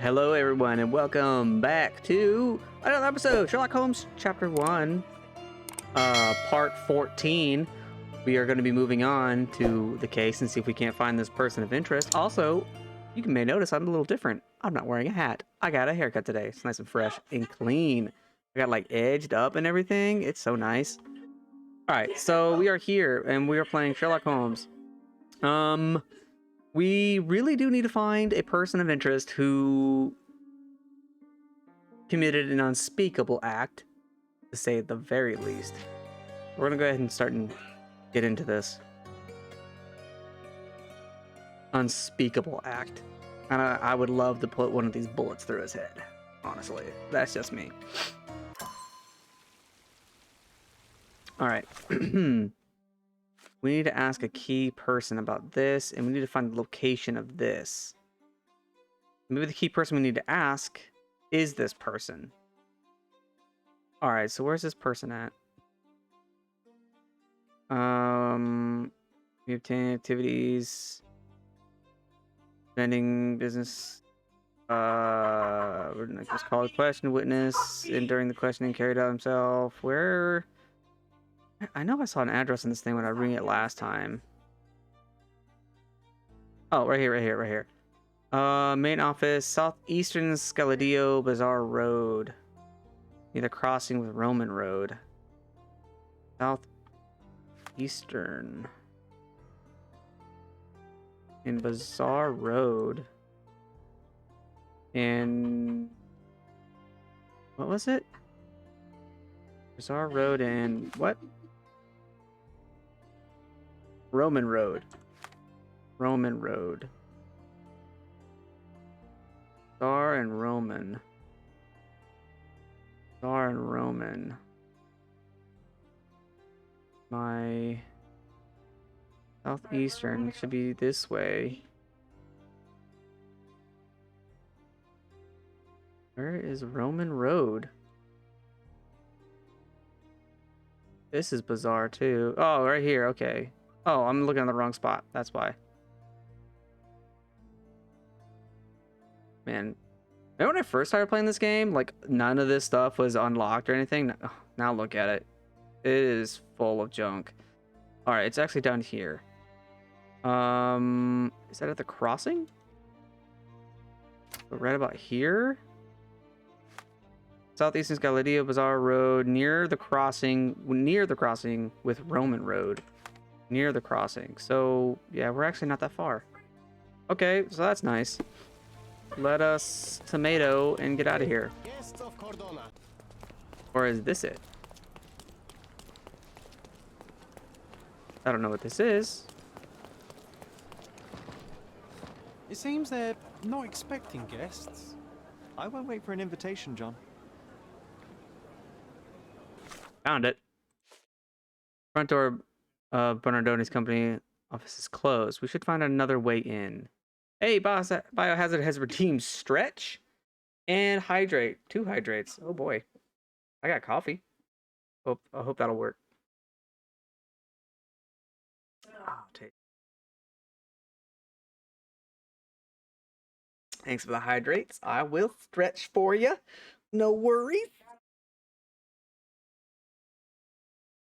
Hello, everyone, and welcome back to another episode of Sherlock Holmes, Chapter 1, Part 14. We are going to be moving on to the case and see if we can't find this person of interest. Also, you may notice I'm a little different. I'm not wearing a hat. I got a haircut today. It's nice and fresh and clean. I got like edged up and everything. It's so nice. All right, so we are here and we are playing Sherlock Holmes. We really do need to find a person of interest who committed an unspeakable act, to say at the very least. We're gonna go ahead and start and get into this. Unspeakable act. And I would love to put one of these bullets through his head. Honestly, that's just me. All right. We need to ask a key person about this, and we need to find the location of this. Maybe the key person we need to ask is this person. All right, so where's this person at? We obtain activities, spending business. We're gonna just call a question witness, and during the questioning carried out himself. Where? I know I saw an address in this thing when I ring it last time. Oh, right here. Main office, Southeastern Scaladio Bazaar Road. Near the crossing with Roman Road. Southeastern. In Bazaar Road. And what was it? Bazaar Road and what? Roman Road. Roman Road. Bazaar and Roman. Bazaar and Roman. My southeastern should be this way. Where is Roman Road? This is Bazaar too. Oh, right here. Okay. Oh, I'm looking at the wrong spot. That's why. Man, remember when I first started playing this game? Like, none of this stuff was unlocked or anything. Now look at it. It is full of junk. All right, it's actually down here. Is that at the crossing? Right about here? Southeastern Scaladio Bazaar Road, near the crossing with Roman Road. Near the crossing. So, yeah, we're actually not that far. Okay, so that's nice. Let us tomato and get out of here. Or is this it? I don't know what this is. It seems they're not expecting guests. I won't wait for an invitation, John. Found it. Front door of Bernardoni's company office is closed. We should find another way in. Hey, boss, Biohazard has redeemed stretch and hydrate. 2 hydrates. Oh boy. I got coffee. I hope that'll work. Oh, thanks for the hydrates. I will stretch for you. No worries.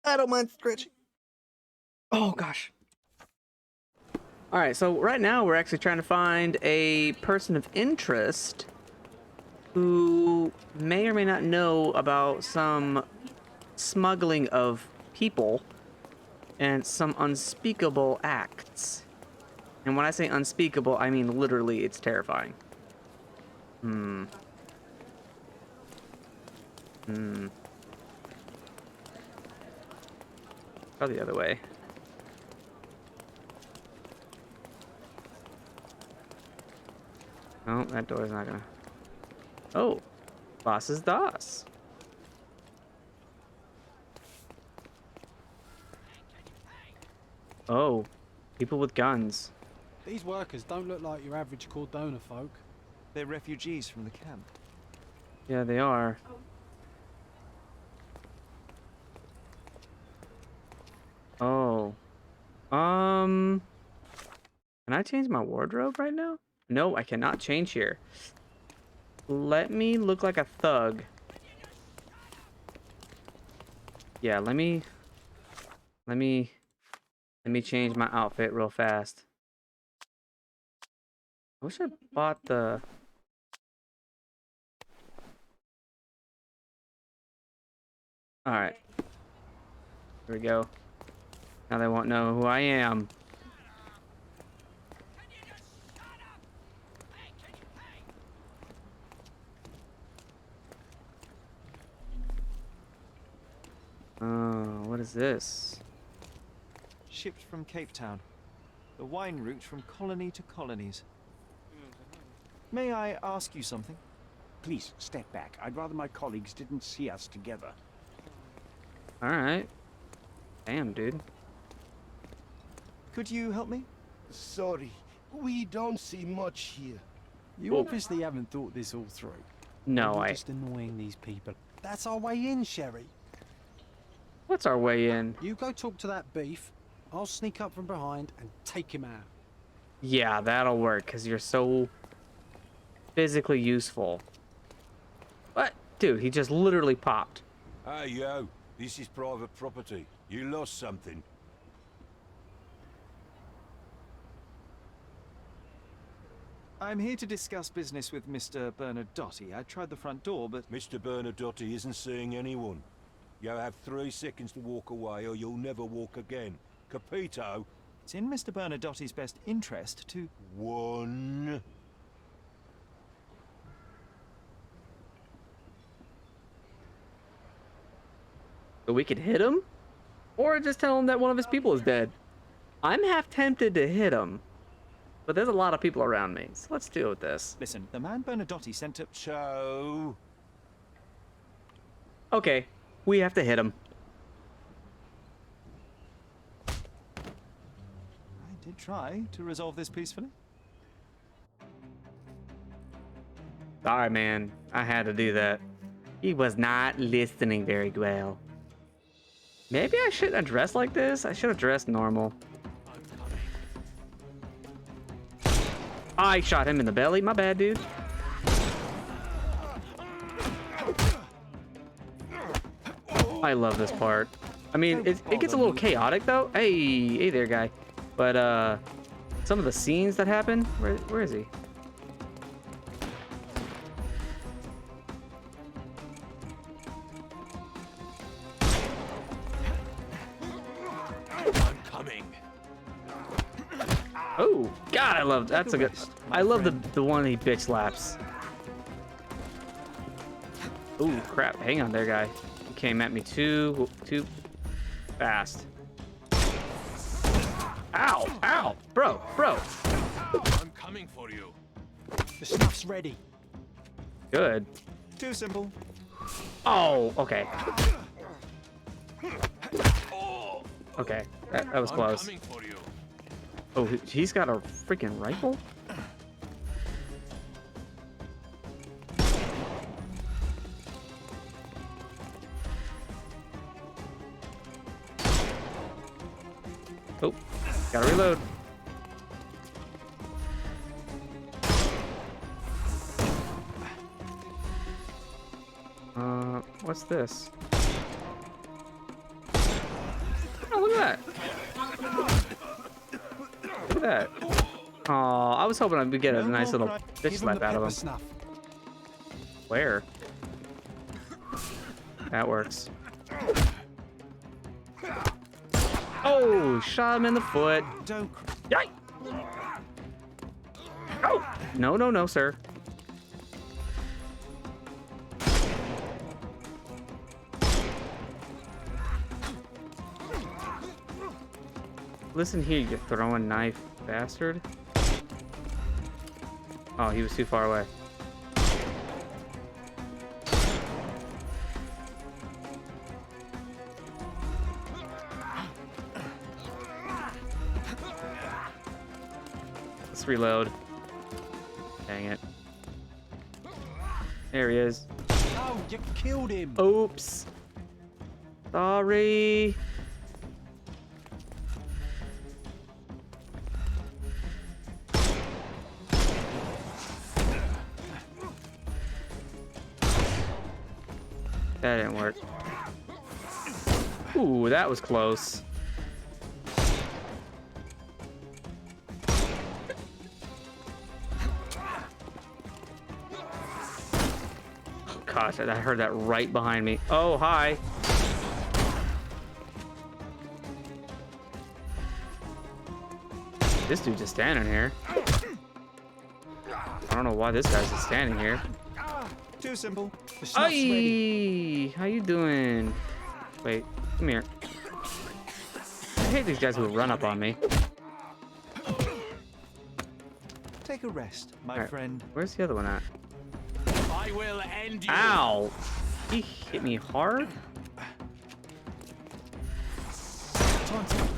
I don't mind stretching. Oh gosh. All right, so right now we're actually trying to find a person of interest who may or may not know about some smuggling of people and some unspeakable acts. And when I say unspeakable, I mean literally it's terrifying. Go the other way. Oh, that door's not gonna... Oh, boss's DOS. Oh, people with guns. These workers don't look like your average Cordona folk. They're refugees from the camp. Yeah, they are. Oh. Can I change my wardrobe right now? No, I cannot change here. let me look like a thug. Yeah, let me change my outfit real fast. I wish I bought the... Alright. Here we go. Now they won't know who I am. Oh, what is this? Shipped from Cape Town. The wine route from colony to colonies. May I ask you something? Please, step back. I'd rather my colleagues didn't see us together. Alright. Damn, dude. Could you help me? Sorry, we don't see much here. You obviously haven't thought this all through. No, You're I... just annoying these people. That's our way in, Sherry. What's our way in? You go talk to that beef. I'll sneak up from behind and take him out. Yeah, that'll work, because you're so physically useful. What? Dude, he just literally popped. Hey, yo, this is private property. You lost something. I'm here to discuss business with Mr. Bernadotti. I tried the front door, but... Mr. Bernadotti isn't seeing anyone. You have 3 seconds to walk away or you'll never walk again. Capito? It's in Mr. Bernadotti's best interest to... 1. So we could hit him? Or just tell him that one of his people is dead. I'm half tempted to hit him. But there's a lot of people around me, so let's deal with this. Listen, the man Bernadotti sent to... So... Okay, we have to hit him. I did try to resolve this peacefully. Sorry, man. I had to do that. He was not listening very well. Maybe I shouldn't have dressed like this. I should have dressed normal. I shot him in the belly. My bad, dude. I love this part. I mean, it gets a little chaotic, though. Hey there, guy. But, some of the scenes that happen... Where is he? Oh, God, I love that's a good. I love the one he bitch slaps. Ooh, crap! Hang on there, guy. You came at me too fast. Ow! Ow! Bro! I'm coming for you. The stuff's ready. Good. Too simple. Oh, okay. Okay, that was close. Coming for you. Oh, he's got a freaking rifle? Oh, gotta reload. What's this? Oh, look at that. Look at that. Oh, I was hoping I would get a nice little bitch slap out of him. Snuff. Where? That works. Oh, shot him in the foot. Don't... Yikes! Oh! No, sir. Listen here, you throwing knife bastard. Oh, he was too far away. Let's reload. Dang it. There he is. Oh, you killed him. Oops. Sorry. didn't work. Ooh, that was close. Oh, gosh, I heard that right behind me. Oh, hi. This dude's just standing here. I don't know why this guy's just standing here. Too simple. The snot's ready. Hey, how you doing? Wait, come here. I hate these guys who run up on me. Take a rest, my Alright, friend. where's the other one at? I will end you. Ow! He hit me hard? Taunting.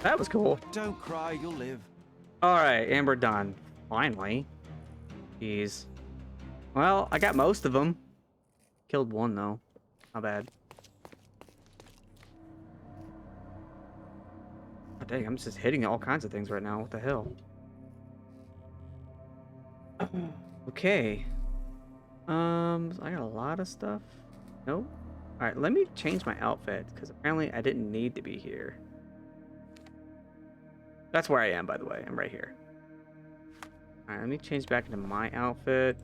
That was cool. Don't cry, you'll live. Alright, and we're done. Finally. Jeez. Well, I got most of them. Killed one, though. Not bad. Oh, dang, I'm just hitting all kinds of things right now. What the hell? Okay. I got a lot of stuff. Nope. Alright, let me change my outfit, because apparently I didn't need to be here. That's where I am, by the way. I'm right here. Alright, let me change back into my outfit.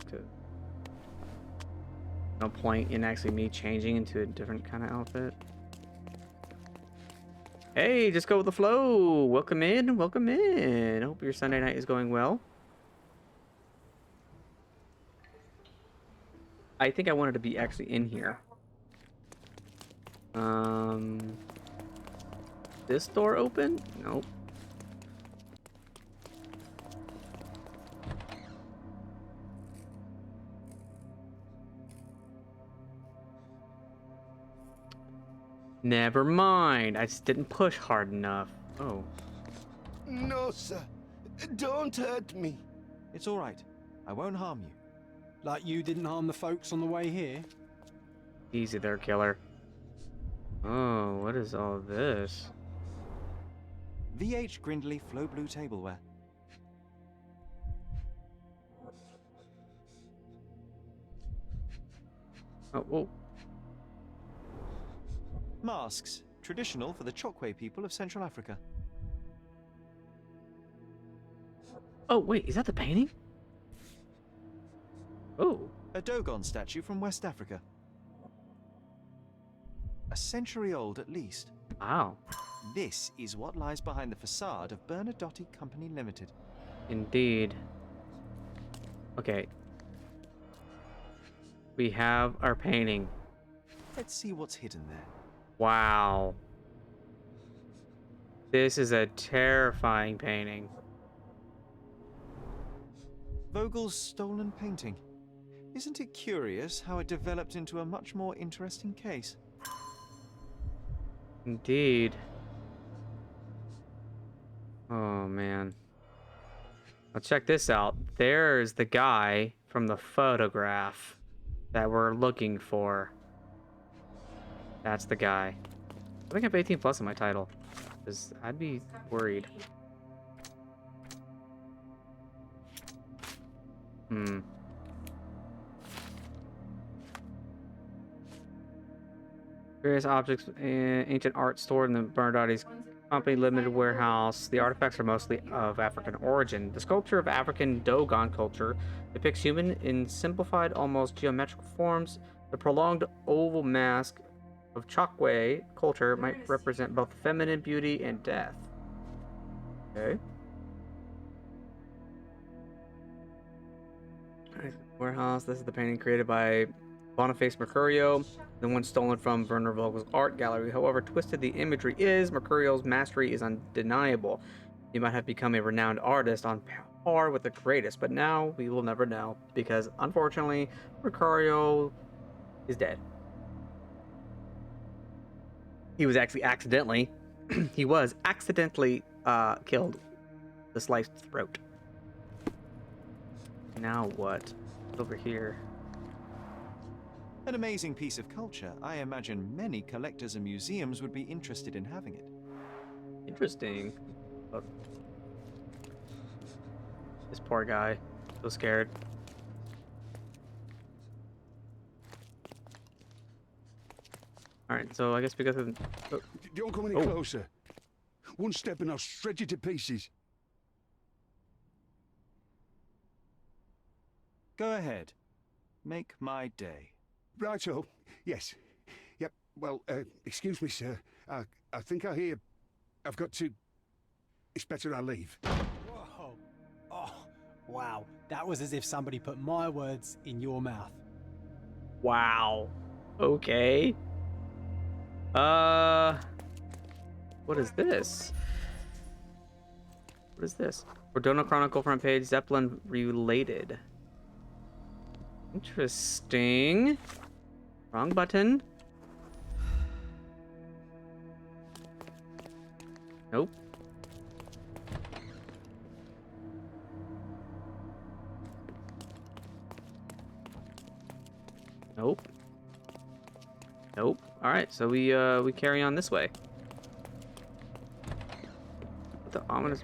No point in actually me changing into a different kind of outfit. Hey, just go with the flow. Welcome in. Welcome in. I hope your Sunday night is going well. I think I wanted to be actually in here. This door open? Nope. Never mind. I just didn't push hard enough. Oh. No, sir. Don't hurt me. It's all right. I won't harm you. Like you didn't harm the folks on the way here. Easy there, killer. Oh, what is all this? VH Grindley Flow Blue Tableware. Oh, whoa. Masks, traditional for the Chokwe people of Central Africa. Oh, wait, is that the painting? Oh. A Dogon statue from West Africa. A century old at least. Wow. This is what lies behind the facade of Bernadotte Company Limited. Indeed. Okay. We have our painting. Let's see what's hidden there. Wow. This is a terrifying painting. Vogel's stolen painting. Isn't it curious how it developed into a much more interesting case? Indeed. Oh, man. Well, check this out. There's the guy from the photograph that we're looking for. That's the guy. I think I have 18 plus in my title, because I'd be worried. Various objects, ancient art stored in the Bernardotti's Company Limited warehouse. The artifacts are mostly of African origin. The sculpture of African Dogon culture depicts human in simplified, almost geometrical forms. The prolonged oval mask of Chokwe culture might represent both feminine beauty and death. Okay. Warehouse. This is the painting created by Boniface Mercurio, the one stolen from Werner Vogel's art gallery. However twisted the imagery is, Mercurio's mastery is undeniable. He might have become a renowned artist on par with the greatest, but now we will never know, because unfortunately, Mercurio is dead. He was actually accidentally, killed. The sliced throat. Now what? Over here. An amazing piece of culture. I imagine many collectors and museums would be interested in having it. Interesting. Oh. This poor guy. So scared. Alright, so I guess we go through the... Don't come any Oh. closer. One step and I'll shred you to pieces. Go ahead. Make my day. Righto. Yes. Yep. Well, excuse me, sir. I think I hear... I've got to... It's better I leave. Whoa. Oh, wow. That was as if somebody put my words in your mouth. Wow. Okay. What is this? What is this? Verdona Chronicle front page, Zeppelin related. Interesting. Wrong button. Nope. Nope. Nope. All right, so we carry on this way. What the ominous?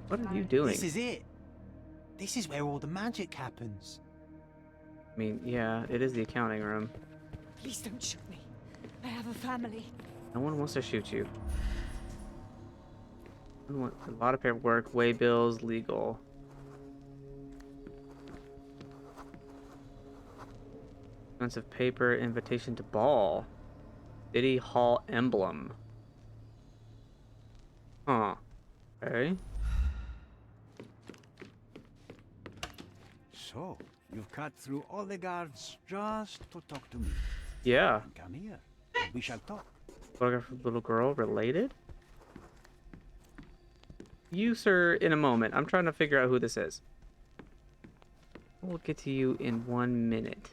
What are you doing? This is it. This is where all the magic happens. I mean, yeah, it is the accounting room. Please don't shoot me. I have a family. No one wants to shoot you. A lot of paperwork, way bills, legal. Expensive paper, invitation to ball. City Hall emblem. Huh. Okay. So, you've cut through all the guards just to talk to me. Yeah. Come here. We shall talk. Photograph of little girl related? You, sir, in a moment. I'm trying to figure out who this is. We'll get to you in 1 minute.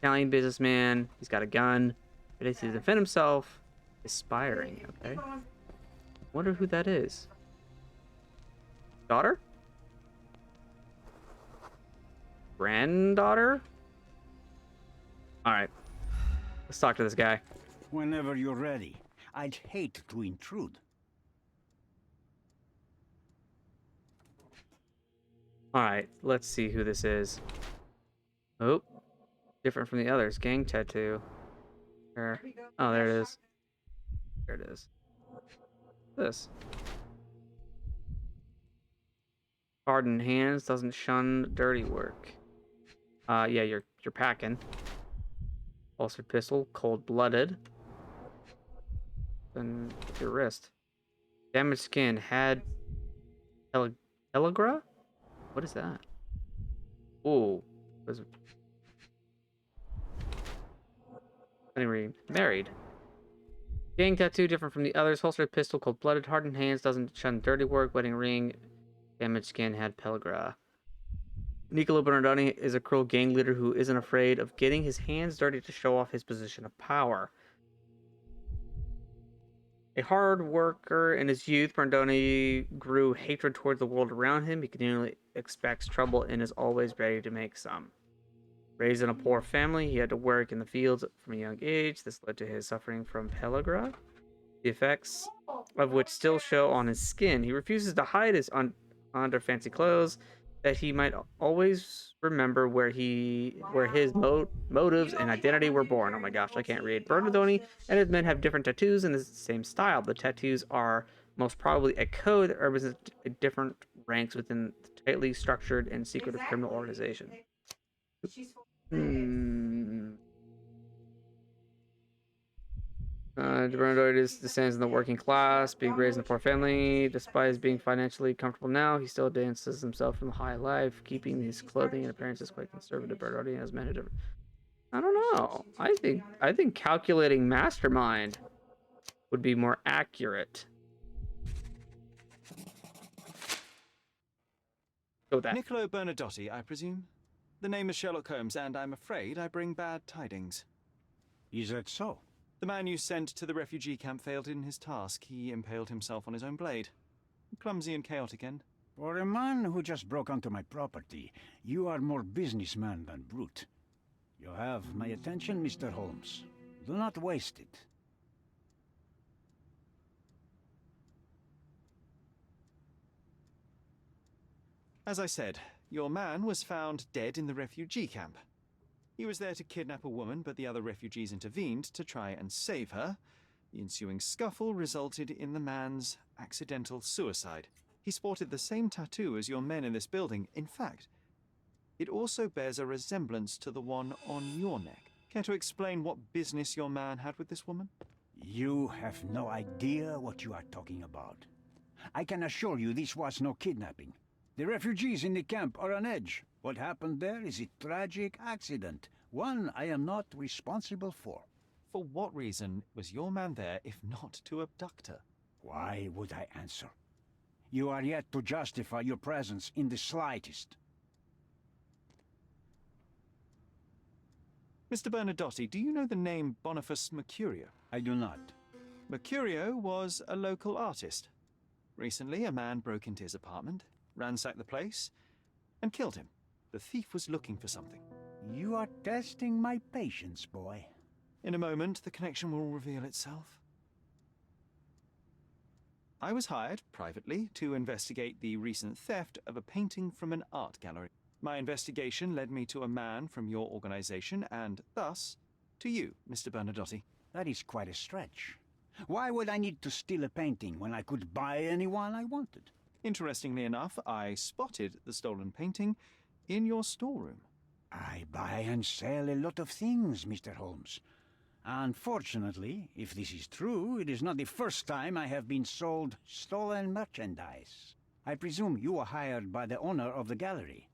Italian businessman. He's got a gun. Ready to defend himself. Aspiring. Okay. Wonder who that is. Daughter? Granddaughter? Alright. Let's talk to this guy. Whenever you're ready. I'd hate to intrude. Alright, let's see who this is. Oh. Different from the others. Gang tattoo. Where? Oh, there it is. There it is. This. Hardened hands, doesn't shun dirty work. Yeah, you're packing. Holstered pistol, cold-blooded. Then your wrist. Damaged skin, had telegra? What is that? Ooh. What is it? Anyway, married. Gang tattoo, different from the others. Holstered pistol, cold-blooded, hardened hands, doesn't shun dirty work, wedding ring. Damaged skin, had pellagra. Niccolo Bernardoni is a cruel gang leader who isn't afraid of getting his hands dirty to show off his position of power. A hard worker in his youth, Bernardoni grew hatred towards the world around him. He continually expects trouble and is always ready to make some. Raised in a poor family, he had to work in the fields from a young age. This led to his suffering from pellagra, the effects of which still show on his skin. He refuses to hide his under fancy clothes, that he might always remember where his motives and identity were born. Oh my gosh, I can't read. Bernardoni and his men have different tattoos in the same style. The tattoos are most probably a code that represents different ranks within the tightly structured and secretive criminal organization. Bernardoni descends in the working class, being raised in a poor family. Despite being financially comfortable now, he still dances himself from the high life, keeping his clothing and appearances quite conservative. Bernardoni has many different... I don't know. I think calculating mastermind would be more accurate. Go with that. Niccolo Bernadotti, I presume? The name is Sherlock Holmes, and I'm afraid I bring bad tidings. Is that so? The man you sent to the refugee camp failed in his task. He impaled himself on his own blade. Clumsy and chaotic end. For a man who just broke onto my property, you are more businessman than brute. You have my attention, Mr. Holmes. Do not waste it. As I said, your man was found dead in the refugee camp. He was there to kidnap a woman, but the other refugees intervened to try and save her. The ensuing scuffle resulted in the man's accidental suicide. He sported the same tattoo as your men in this building. In fact, it also bears a resemblance to the one on your neck. Care to explain what business your man had with this woman? You have no idea what you are talking about. I can assure you this was no kidnapping. The refugees in the camp are on edge. What happened there is a tragic accident, one I am not responsible for. For what reason was your man there if not to abduct her? Why would I answer? You are yet to justify your presence in the slightest. Mr. Bernadotti, do you know the name Boniface Mercurio? I do not. Mercurio was a local artist. Recently, a man broke into his apartment, ransacked the place, and killed him. The thief was looking for something. You are testing my patience, boy. In a moment, the connection will reveal itself. I was hired, privately, to investigate the recent theft of a painting from an art gallery. My investigation led me to a man from your organization, and thus, to you, Mr. Bernadotti. That is quite a stretch. Why would I need to steal a painting when I could buy anyone I wanted? Interestingly enough, I spotted the stolen painting in your storeroom. I buy and sell a lot of things, Mr. Holmes. Unfortunately, if this is true, it is not the first time I have been sold stolen merchandise. I presume you were hired by the owner of the gallery.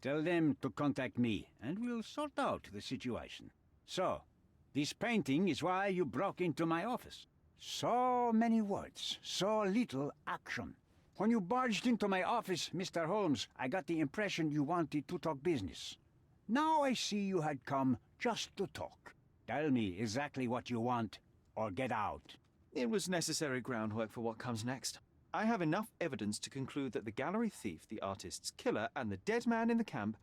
Tell them to contact me, and we'll sort out the situation. So, this painting is why you broke into my office. So many words, so little action. When you barged into my office, Mr. Holmes, I got the impression you wanted to talk business. Now I see you had come just to talk. Tell me exactly what you want, or get out. It was necessary groundwork for what comes next. I have enough evidence to conclude that the gallery thief, the artist's killer, and the dead man in the camp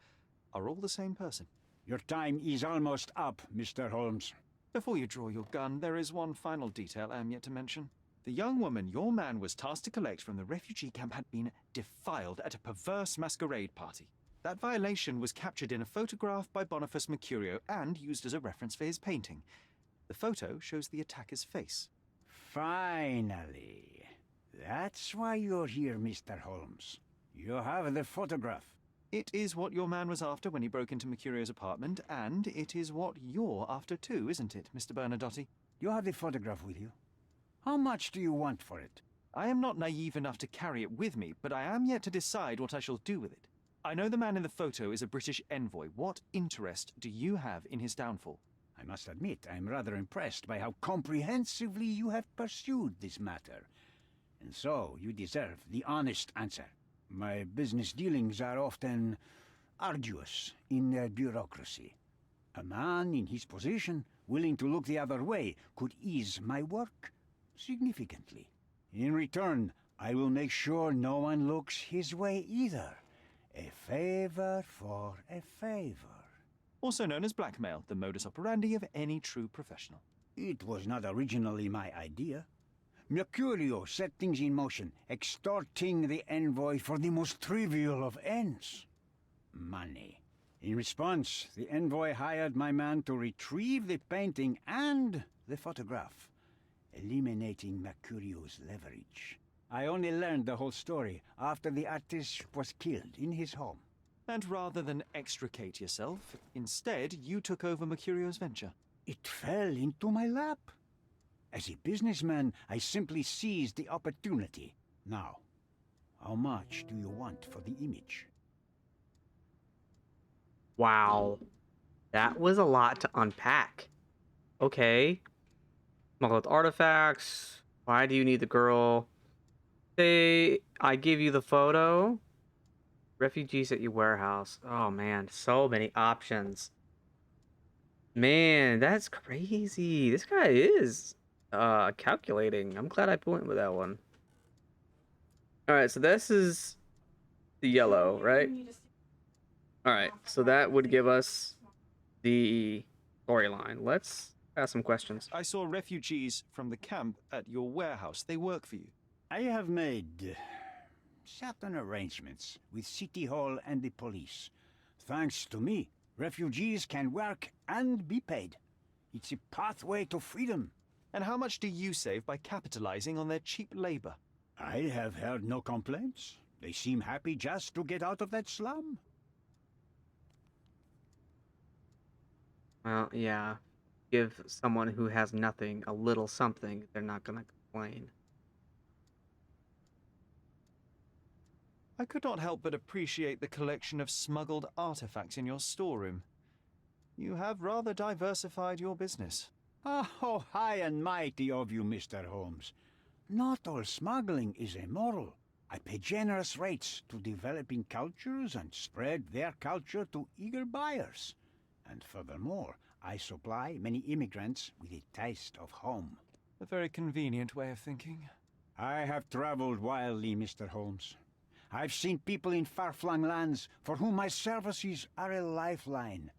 are all the same person. Your time is almost up, Mr. Holmes. Before you draw your gun, there is one final detail I am yet to mention. The young woman your man was tasked to collect from the refugee camp had been defiled at a perverse masquerade party. That violation was captured in a photograph by Boniface Mercurio and used as a reference for his painting. The photo shows the attacker's face. Finally. That's why you're here, Mr. Holmes. You have the photograph. It is what your man was after when he broke into Mercurio's apartment, and it is what you're after too, isn't it, Mr. Bernadotti? You have the photograph with you. How much do you want for it? I am not naive enough to carry it with me, but I am yet to decide what I shall do with it. I know the man in the photo is a British envoy. What interest do you have in his downfall? I must admit, I am rather impressed by how comprehensively you have pursued this matter. And so, you deserve the honest answer. My business dealings are often arduous in their bureaucracy. A man in his position, willing to look the other way, could ease my work significantly. In return, I will make sure no one looks his way either. A favor for a favor. Also known as blackmail, the modus operandi of any true professional. It was not originally my idea. Mercurio set things in motion, extorting the envoy for the most trivial of ends. Money. In response, the envoy hired my man to retrieve the painting and the photograph, eliminating Mercurio's leverage. I only learned the whole story after the artist was killed in his home. And rather than extricate yourself, instead you took over Mercurio's venture. It fell into my lap. As a businessman, I simply seized the opportunity. Now, how much do you want for the image? Wow. That was a lot to unpack. Okay. Smuggled artifacts. Why do you need the girl? Say, I give you the photo. Refugees at your warehouse. Oh man, so many options. Man, that's crazy. This guy is calculating. I'm glad I went with that one. Alright, so this is the yellow, right? Alright, so that would give us the storyline. Let's ask some questions. I saw refugees from the camp at your warehouse. They work for you. I have made certain arrangements with City Hall and the police. Thanks to me, refugees can work and be paid. It's a pathway to freedom. And how much do you save by capitalizing on their cheap labor? I have heard no complaints. They seem happy just to get out of that slum. Well, yeah. Give someone who has nothing a little something, they're not gonna complain. I could not help but appreciate the collection of smuggled artifacts in your storeroom. You have rather diversified your business. Oh, high and mighty of you, Mr. Holmes. Not all smuggling is immoral. I pay generous rates to developing cultures and spread their culture to eager buyers. And furthermore, I supply many immigrants with a taste of home. A very convenient way of thinking. I have traveled wildly, Mr. Holmes. I've seen people in far-flung lands for whom my services are a lifeline.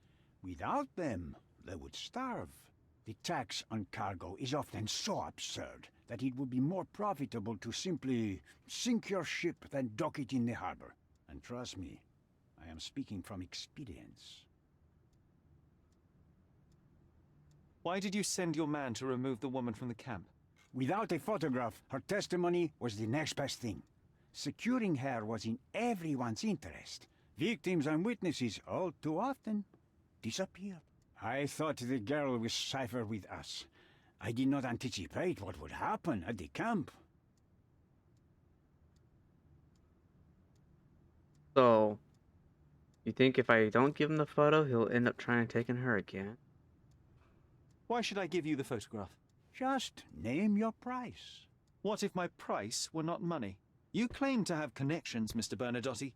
Without them, they would starve. The tax on cargo is often so absurd that it would be more profitable to simply sink your ship than dock it in the harbor. And trust me, I am speaking from experience. Why did you send your man to remove the woman from the camp? Without a photograph, her testimony was the next best thing. Securing her was in everyone's interest. Victims and witnesses all too often disappeared. I thought the girl was safer with us. I did not anticipate what would happen at the camp. So, you think if I don't give him the photo, he'll end up trying taking her again? Why should I give you the photograph? Just name your price. What if my price were not money? You claim to have connections, Mr. Bernadotti.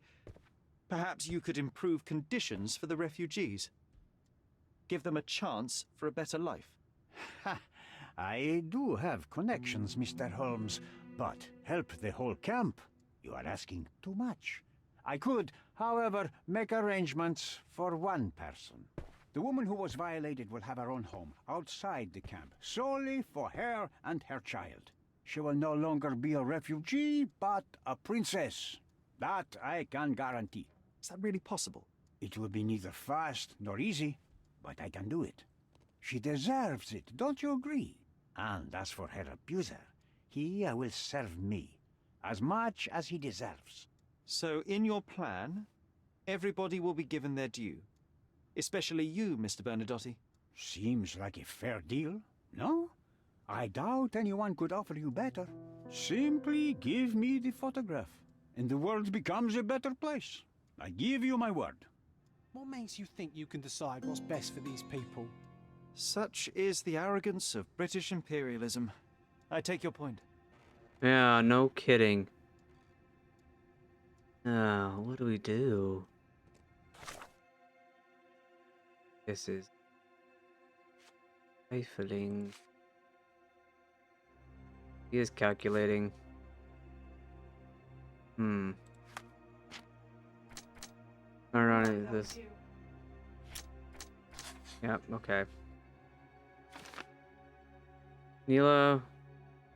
Perhaps you could improve conditions for the refugees. Give them a chance for a better life. Ha! I do have connections, Mr. Holmes, but help the whole camp? You are asking too much. I could, however, make arrangements for one person. The woman who was violated will have her own home outside the camp, solely for her and her child. She will no longer be a refugee, but a princess. That I can guarantee. Is that really possible? It will be neither fast nor easy, but I can do it. She deserves it, don't you agree? And as for her abuser, he will serve me, as much as he deserves. So, in your plan, everybody will be given their due. Especially you, Mr. Bernadotti. Seems like a fair deal, no? I doubt anyone could offer you better. Simply give me the photograph, and the world becomes a better place. I give you my word. What makes you think you can decide what's best for these people? Such is the arrogance of British imperialism. I take your point. Yeah, no kidding. What do we do? This is trifling. He is calculating. Not running this. Yep, okay. Neela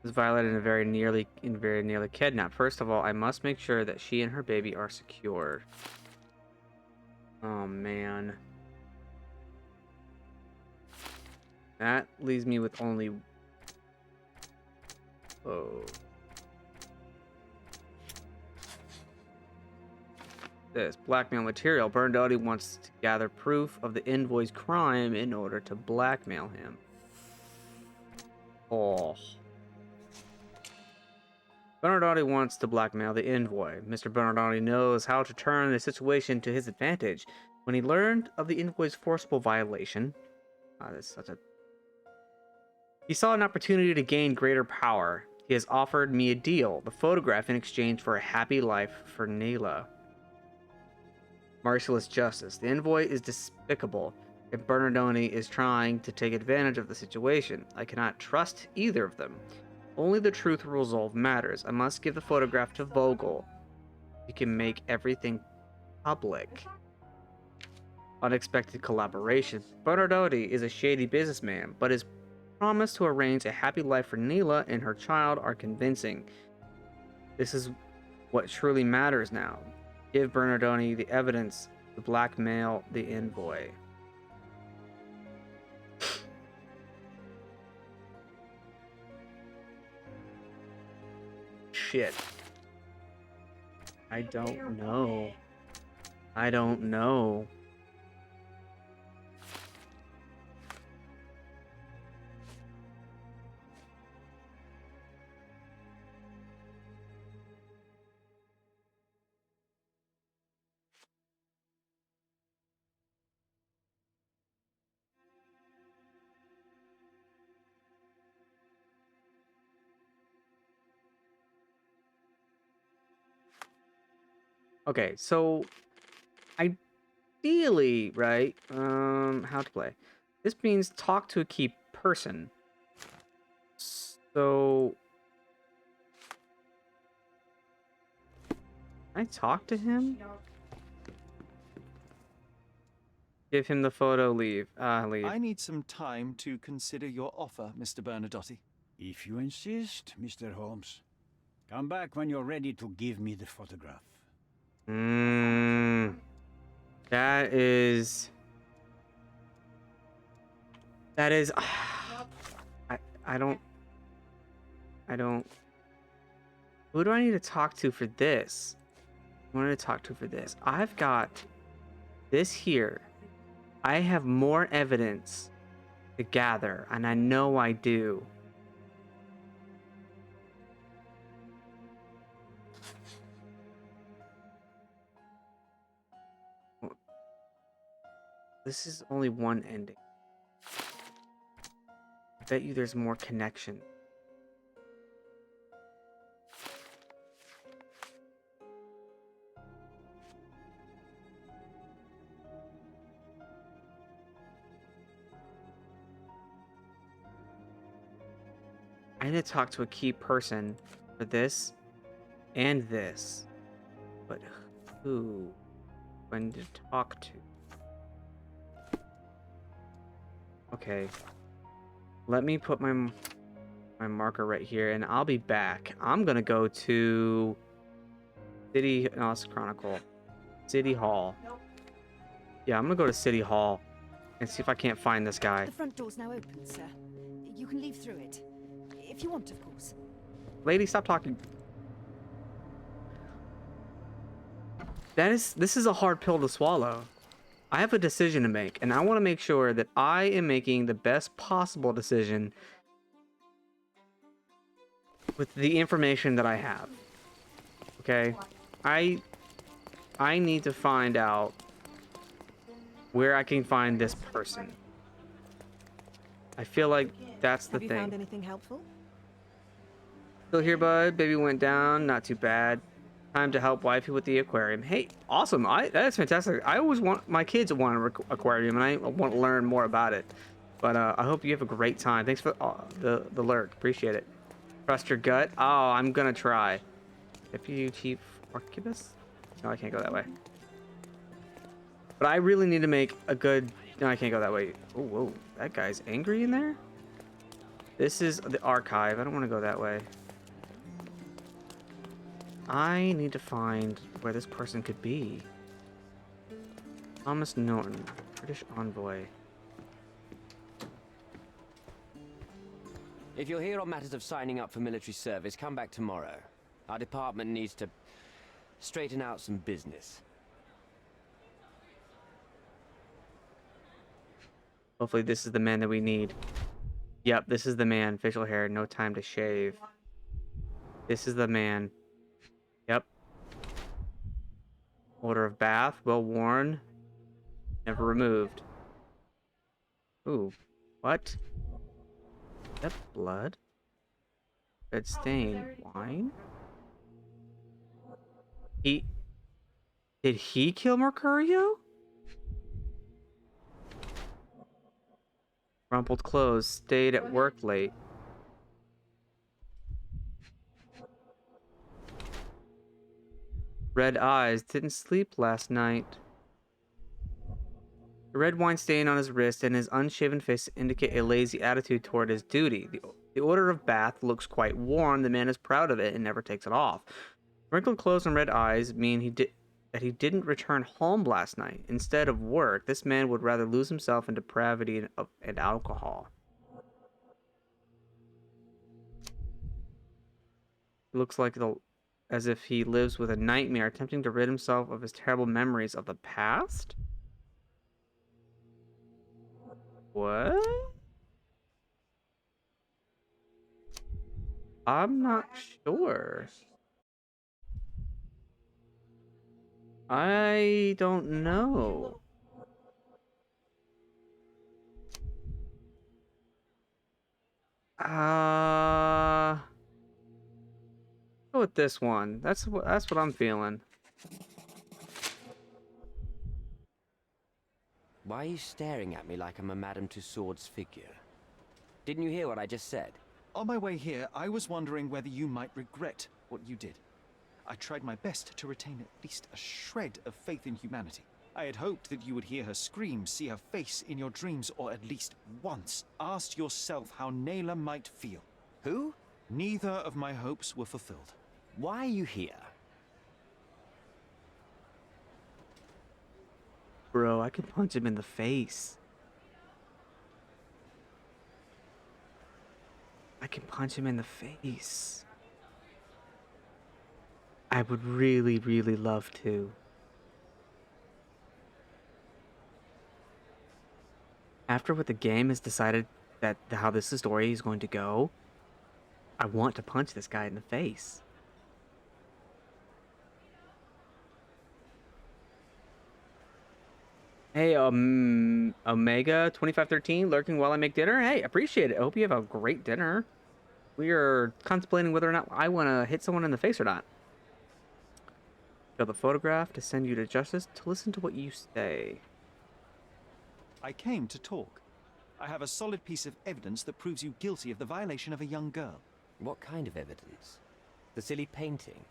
was violated and very nearly kidnapped. First of all, I must make sure that she and her baby are secured. Oh man. That leaves me with only... Oh. This blackmail material. Bernadotti wants to gather proof of the envoy's crime in order to blackmail him. Oh. Bernadotti wants to blackmail the envoy. Mr. Bernadotti knows how to turn the situation to his advantage. When he learned of the envoy's forcible violation, he saw an opportunity to gain greater power. He has offered me a deal, the photograph in exchange for a happy life for Neela. Merciless justice. The envoy is despicable, and Bernadotti is trying to take advantage of the situation. I cannot trust either of them. Only the truth will resolve matters. I must give the photograph to Vogel. He can make everything public. unexpected collaboration. Bernardotti is a shady businessman, but his promise to arrange a happy life for Neela and her child are convincing. This is what truly matters now. Give Bernardotti the evidence to blackmail the envoy. Shit. I don't know. I don't know. Okay, so ideally, right? How to play. This means talk to a key person. So I talk to him? Give him the photo, leave. Leave. I need some time to consider your offer, Mr. Bernadotti. If you insist, Mr. Holmes. Come back when you're ready to give me the photograph. That is... I don't... Who do I need to talk to for this? Who do I need to talk to for this? I've got this here. I have more evidence to gather, and I know I do. This is only one ending. I bet you there's more connection. I need to talk to a key person for this and this. But who? When to talk to? Okay. Let me put my marker right here, and I'll be back. I'm gonna go to City Chronicle. City Hall. Yeah, I'm gonna go to City Hall and see if I can't find this guy. The front door's now open, sir. You can leave through it. If you want, of course. Lady, stop talking. This is a hard pill to swallow. I have a decision to make, and I want to make sure that I am making the best possible decision with the information that I have. Okay? I need to find out where I can find this person. I feel like that's the Have you thing. found anything helpful? Still here, bud. Baby went down. Not too bad. Time to help wifey with the aquarium. Hey, awesome. That's fantastic. I always want my kids to want an aquarium, and I want to learn more about it. But I hope you have a great time. Thanks for the lurk. Appreciate it. Trust your gut. Oh, I'm gonna try. Deputy Chief Arquebus? No, I can't go that way. But I really need to make a good... No, I can't go that way. Oh, whoa. That guy's angry in there? This is the archive. I don't want to go that way. I need to find where this person could be. Thomas Norton, British envoy. If you're here on matters of signing up for military service, come back tomorrow. Our department needs to straighten out some business. Hopefully this is the man that we need. Yep, this is the man. Facial hair, no time to shave. This is the man. Yep. Order of bath, well worn. Never removed. Ooh, what? Is that blood? Red stain. Wine? Did he kill Mercurio? Rumpled clothes, stayed at work late. Red eyes, didn't sleep last night. The red wine stain on his wrist and his unshaven face indicate a lazy attitude toward his duty. The odor of bath looks quite warm. The man is proud of it and never takes it off. Wrinkled clothes and red eyes mean that he didn't return home last night. Instead of work, this man would rather lose himself in depravity and alcohol. It looks like as if he lives with a nightmare, attempting to rid himself of his terrible memories of the past? What? I'm not sure. I don't know. Go with this one. That's what I'm feeling. Why are you staring at me like I'm a Madame Tussauds figure? Didn't you hear what I just said? On my way here, I was wondering whether you might regret what you did. I tried my best to retain at least a shred of faith in humanity. I had hoped that you would hear her scream, see her face in your dreams, or at least once asked yourself how Naylor might feel. Who? Neither of my hopes were fulfilled. Why are you here? Bro, I could punch him in the face. I can punch him in the face. I would really, really love to. After what the game has decided that how this story is going to go, I want to punch this guy in the face. Hey, Omega 2513, lurking while I make dinner. Hey, appreciate it. I hope you have a great dinner. We are contemplating whether or not I want to hit someone in the face or not. Show the photograph to send you to justice to listen to what you say. I came to talk. I have a solid piece of evidence that proves you guilty of the violation of a young girl. What kind of evidence? The silly painting?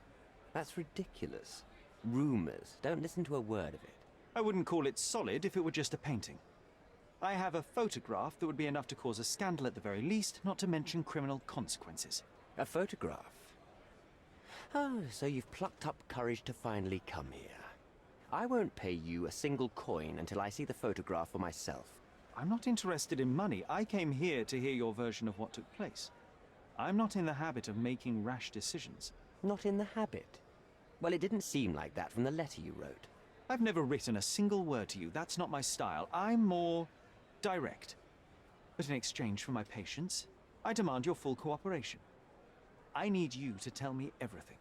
That's ridiculous. Rumors. Don't listen to a word of it. I wouldn't call it solid if it were just a painting. I have a photograph that would be enough to cause a scandal at the very least, not to mention criminal consequences. A photograph? Oh, so you've plucked up courage to finally come here. I won't pay you a single coin until I see the photograph for myself. I'm not interested in money. I came here to hear your version of what took place. I'm not in the habit of making rash decisions. Not in the habit? Well, it didn't seem like that from the letter you wrote. I've never written a single word to you. That's not my style. I'm more direct. But in exchange for my patience, I demand your full cooperation. I need you to tell me everything.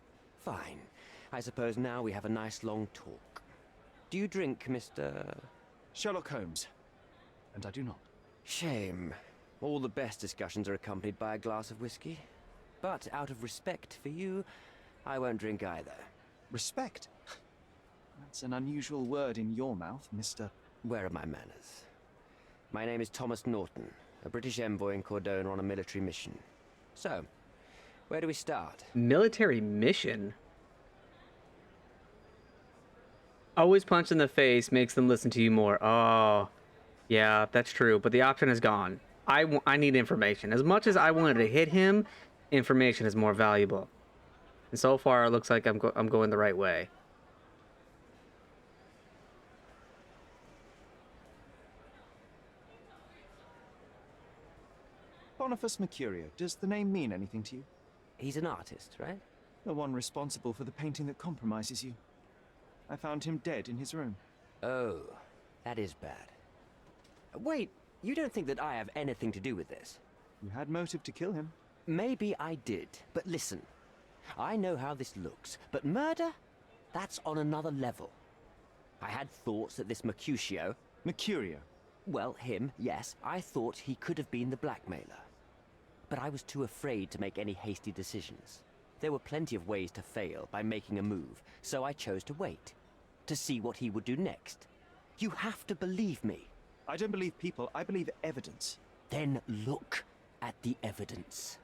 Fine. I suppose now we have a nice long talk. Do you drink, Mr. Sherlock Holmes. And I do not. Shame. All the best discussions are accompanied by a glass of whiskey. But out of respect for you, I won't drink either. Respect? That's an unusual word in your mouth, Mr. Where are my manners? My name is Thomas Norton, a British envoy in Cordona on a military mission. So, where do we start? Military mission? Always punch in the face makes them listen to you more. Oh, yeah, that's true. But the option is gone. I need information. As much as I wanted to hit him, information is more valuable. And so far, it looks like I'm going the right way. Boniface Mercurio. Does the name mean anything to you? He's an artist, right? The one responsible for the painting that compromises you. I found him dead in his room. Oh, that is bad. Wait, you don't think that I have anything to do with this? You had motive to kill him. Maybe I did, but listen. I know how this looks, but murder? That's on another level. I had thoughts that this Mercutio... Mercurio. Well, him, yes. I thought he could have been the blackmailer. But I was too afraid to make any hasty decisions. There were plenty of ways to fail by making a move, so I chose to wait. To see what he would do next. You have to believe me. I don't believe people, I believe evidence. Then look at the evidence.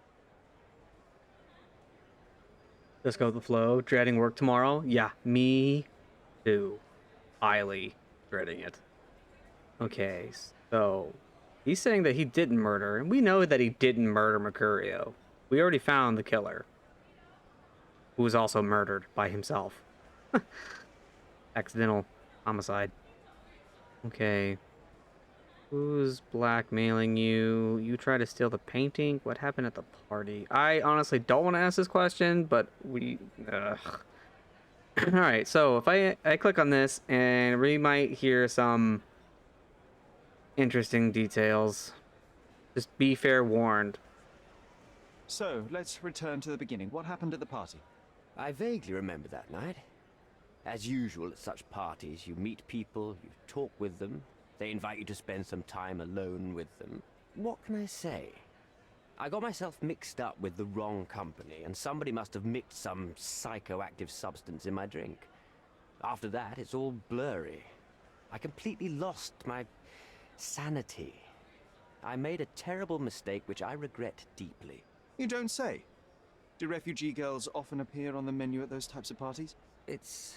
Let's go with the flow. Dreading work tomorrow? Yeah, me too. Highly dreading it. Okay, so he's saying that he didn't murder, and we know that he didn't murder Mercurio. We already found the killer, who was also murdered by himself. Accidental homicide. Okay. Who's blackmailing you? You try to steal the painting? What happened at the party? I honestly don't want to ask this question, but we... Ugh. Alright, so if I click on this, and we might hear some interesting details. Just be fair warned. So, let's return to the beginning. What happened at the party? I vaguely remember that night. As usual at such parties, you meet people, you talk with them, they invite you to spend some time alone with them. What can I say? I got myself mixed up with the wrong company, and somebody must have mixed some psychoactive substance in my drink. After that, it's all blurry. I completely lost my sanity. I made a terrible mistake which I regret deeply. You don't say. Do refugee girls often appear on the menu at those types of parties? It's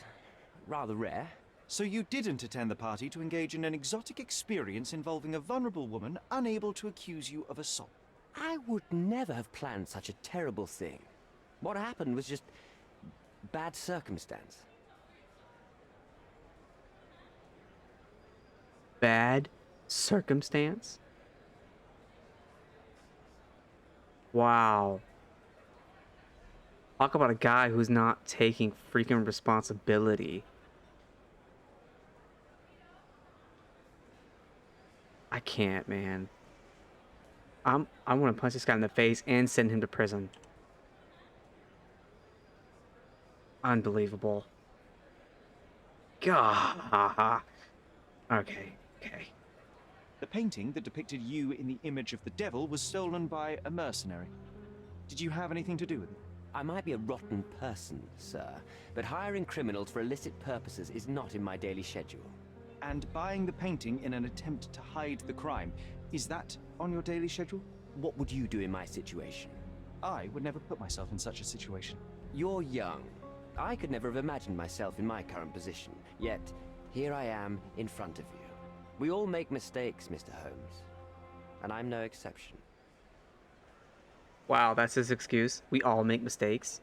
rather rare. So you didn't attend the party to engage in an exotic experience involving a vulnerable woman unable to accuse you of assault. I would never have planned such a terrible thing. What happened was just bad circumstance. Bad circumstance? Wow. Talk about a guy who's not taking freaking responsibility. I can't, man. I want to punch this guy in the face and send him to prison. Unbelievable. God. Okay. The painting that depicted you in the image of the devil was stolen by a mercenary. Did you have anything to do with it? I might be a rotten person, sir, but hiring criminals for illicit purposes is not in my daily schedule. And buying the painting in an attempt to hide the crime, is that on your daily schedule? What would you do in my situation? I would never put myself in such a situation. You're young. I could never have imagined myself in my current position, yet here I am in front of you. We all make mistakes, Mr. Holmes, and I'm no exception. Wow, that's his excuse. We all make mistakes.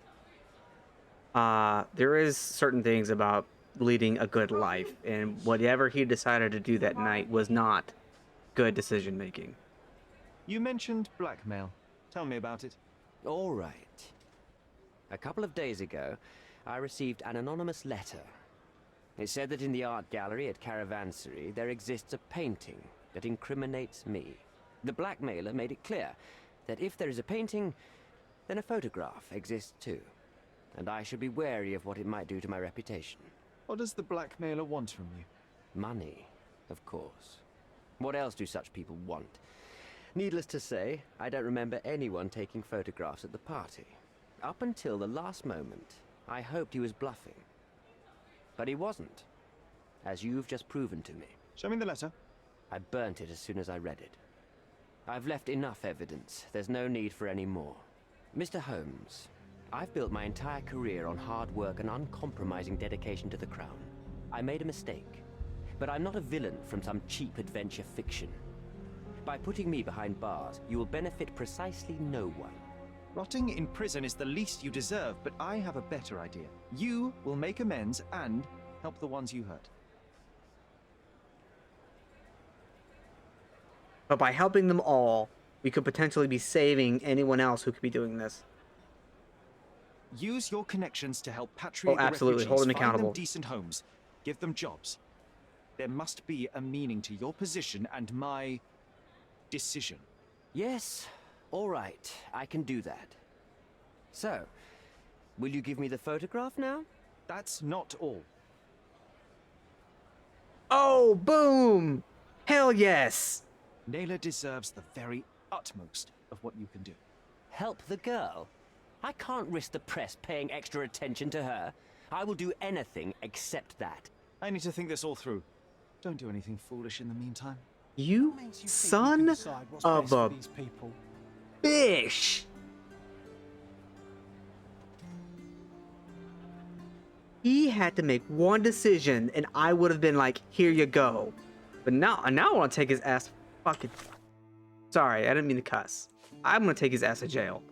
There is certain things about leading a good life, and whatever he decided to do that night was not good decision making. You mentioned blackmail. Tell me about it. All right. A couple of days ago, I received an anonymous letter. It said that in the art gallery at Caravansary there exists a painting that incriminates me. The blackmailer made it clear that if there is a painting, then a photograph exists too. And I should be wary of what it might do to my reputation. What does the blackmailer want from you? Money, of course. What else do such people want? Needless to say, I don't remember anyone taking photographs at the party. Up until the last moment, I hoped he was bluffing. But he wasn't, as you've just proven to me. Show me the letter. I burnt it as soon as I read it. I've left enough evidence. There's no need for any more. Mr. Holmes, I've built my entire career on hard work and uncompromising dedication to the Crown. I made a mistake, but I'm not a villain from some cheap adventure fiction. By putting me behind bars, you will benefit precisely no one. Rotting in prison is the least you deserve, but I have a better idea. You will make amends and help the ones you hurt. But by helping them all, we could potentially be saving anyone else who could be doing this. Use your connections to help patriate Oh, absolutely. the Hold refugees. them accountable. Find them decent homes. Give them jobs. There must be a meaning to your position and my decision. Yes, all right, I can do that. So, will you give me the photograph now? That's not all. Oh, boom! Hell yes! Naylor deserves the very utmost of what you can do. Help the girl? I can't risk the press paying extra attention to her. I will do anything except that. I need to think this all through. Don't do anything foolish in the meantime. You What makes you think son you can decide what's of best for a these people? bitch! He had to make one decision, and I would have been like, here you go. But now I want to take his ass. Fucking. Sorry, I didn't mean to cuss. I'm gonna take his ass to jail.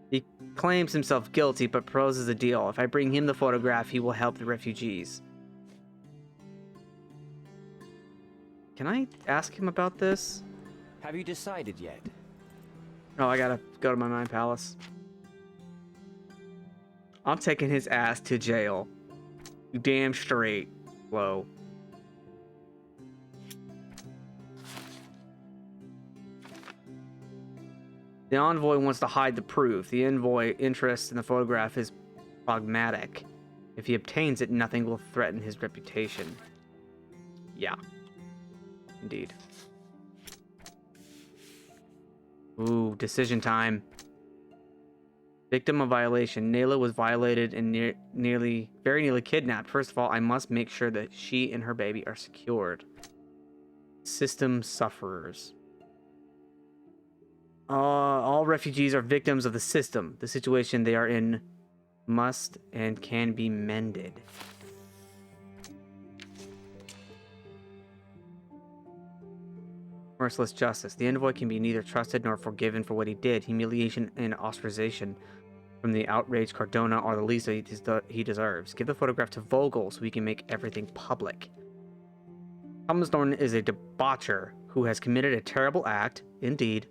He claims himself guilty, but proposes a deal. If I bring him the photograph, he will help the refugees. Can I ask him about this? Have you decided yet? Oh, I gotta go to my mind palace. I'm taking his ass to jail. You damn straight, Flo. The envoy wants to hide the proof. The envoy interest in the photograph is pragmatic. If he obtains it, nothing will threaten his reputation. Yeah. Indeed. Ooh, decision time. Victim of violation. Nayla was violated and very nearly kidnapped. First of all, I must make sure that she and her baby are secured. System sufferers. All refugees are victims of the system. The situation they are in must and can be mended. Merciless justice. The envoy can be neither trusted nor forgiven for what he did. Humiliation and ostracization from the outraged Cardona are the least he deserves. Give the photograph to Vogel so we can make everything public. Thorn is a debaucher who has committed a terrible act, indeed.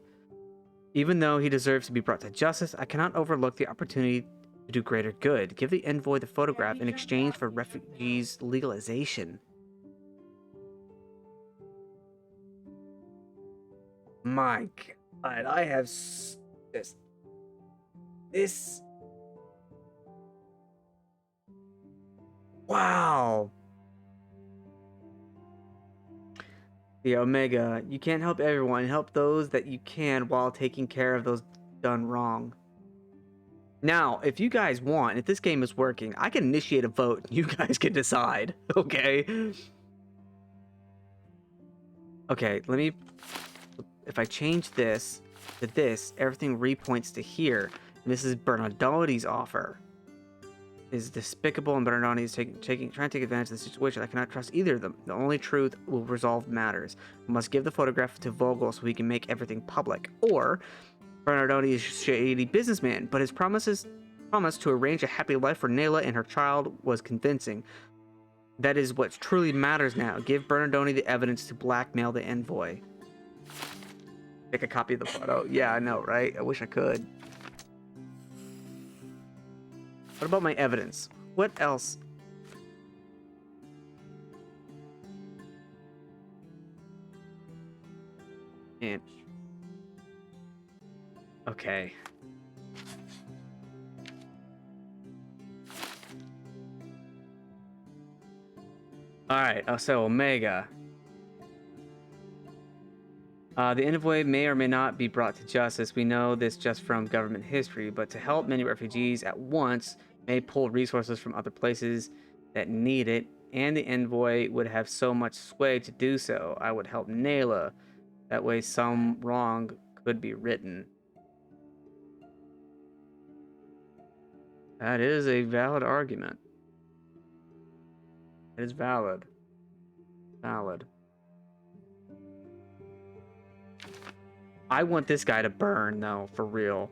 Even though he deserves to be brought to justice, I cannot overlook the opportunity to do greater good. Give the envoy the photograph in exchange for refugees' legalization. My God, I have this. Wow. The Omega, you can't help everyone. Help those that you can while taking care of those done wrong. Now, if you guys want, if this game is working, I can initiate a vote. You guys can decide, okay? Okay, let me... If I change this to this, everything repoints to here. And this is Bernardotti's offer. Is despicable, and Bernardotti is trying to take advantage of the situation. I cannot trust either of them. The only truth will resolve matters. We must give the photograph to Vogel so we can make everything public. Or Bernardotti is a shady businessman, but his promise to arrange a happy life for Nayla and her child was convincing. That is what truly matters now. Give Bernardotti the evidence to blackmail the envoy. Take a copy of the photo. Yeah, I know, right? I wish I could. What about my evidence? What else? And okay. All right. So Omega. The envoy may or may not be brought to justice. We know this just from government history, but to help many refugees at once may pull resources from other places that need it, and the envoy would have so much sway to do so. I would help Nayla. That way some wrong could be written. That is a valid argument. It is valid. Valid. I want this guy to burn, though, for real.